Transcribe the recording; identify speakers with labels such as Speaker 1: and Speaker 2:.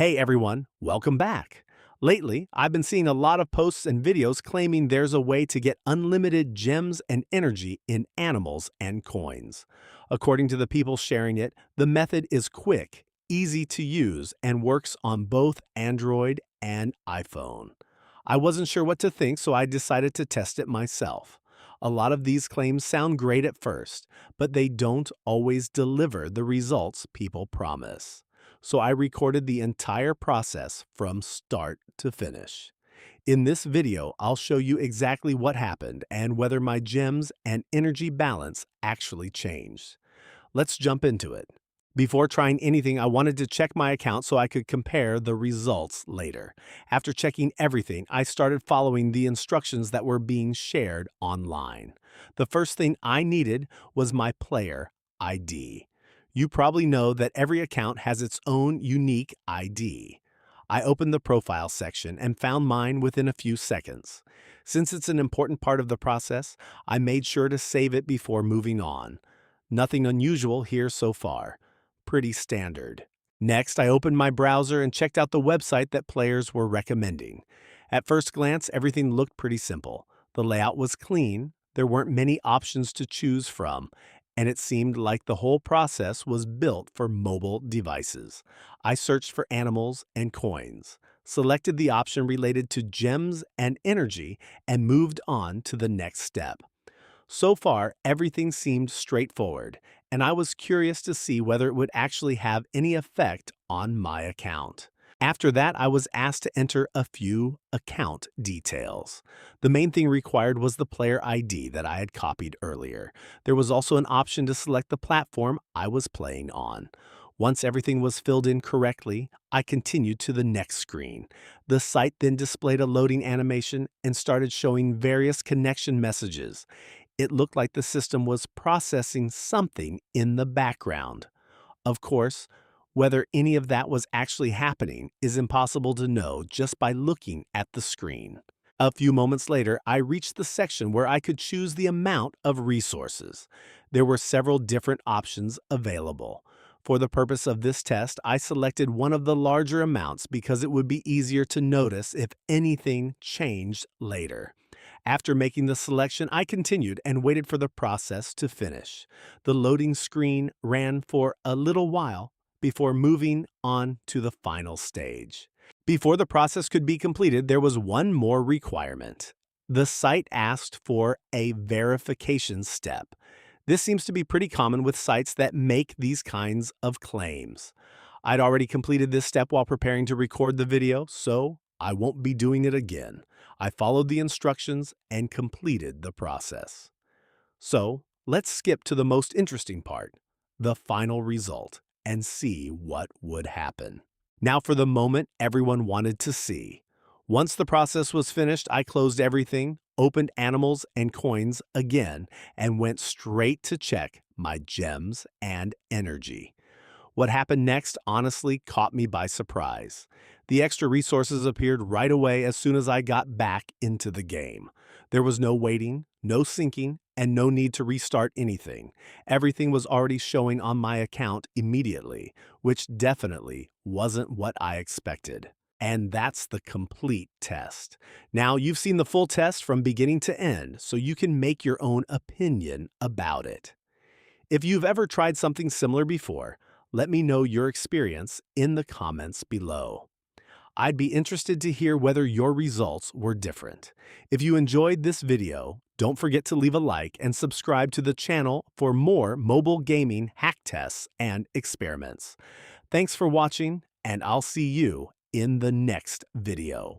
Speaker 1: Hey everyone, welcome back. Lately, I've been seeing a lot of posts and videos claiming there's a way to get unlimited gems and energy in animals and coins. According to the people sharing it, the method is quick, easy to use, and works on both Android and iPhone. I wasn't sure what to think, so I decided to test it myself. A lot of these claims sound great at first, but they don't always deliver the results people promise. So I recorded the entire process from start to finish. In this video, I'll show you exactly what happened and whether my gems and energy balance actually changed. Let's jump into it. Before trying anything, I wanted to check my account so I could compare the results later. After checking everything, I started following the instructions that were being shared online. The first thing I needed was my player ID. You probably know that every account has its own unique ID. I opened the profile section and found mine within a few seconds. Since it's an important part of the process, I made sure to save it before moving on. Nothing unusual here so far. Pretty standard. Next, I opened my browser and checked out the website that players were recommending. At first glance, everything looked pretty simple. The layout was clean, there weren't many options to choose from, and it seemed like the whole process was built for mobile devices. I searched for animals and coins, selected the option related to gems and energy, and moved on to the next step. So far, everything seemed straightforward, and I was curious to see whether it would actually have any effect on my account. After that, I was asked to enter a few account details. The main thing required was the player ID that I had copied earlier. There was also an option to select the platform I was playing on. Once everything was filled in correctly, I continued to the next screen. The site then displayed a loading animation and started showing various connection messages. It looked like the system was processing something in the background. Of course, whether any of that was actually happening is impossible to know just by looking at the screen. A few moments later, I reached the section where I could choose the amount of resources. There were several different options available. For the purpose of this test, I selected one of the larger amounts because it would be easier to notice if anything changed later. After making the selection, I continued and waited for the process to finish. The loading screen ran for a little while before moving on to the final stage. Before the process could be completed, there was one more requirement. The site asked for a verification step. This seems to be pretty common with sites that make these kinds of claims. I'd already completed this step while preparing to record the video, so I won't be doing it again. I followed the instructions and completed the process. So, let's skip to the most interesting part, the final result, and see what would happen. Now for the moment everyone wanted to see. Once the process was finished, I closed everything, opened animals and coins again, and went straight to check my gems and energy. What happened next honestly caught me by surprise. The extra resources appeared right away as soon as I got back into the game. There was no waiting, no syncing, and no need to restart anything. Everything was already showing on my account immediately, which definitely wasn't what I expected. And that's the complete test. Now, you've seen the full test from beginning to end, so you can make your own opinion about it. If you've ever tried something similar before, let me know your experience in the comments below. I'd be interested to hear whether your results were different. If you enjoyed this video, don't forget to leave a like and subscribe to the channel for more mobile gaming hack tests and experiments. Thanks for watching, and I'll see you in the next video.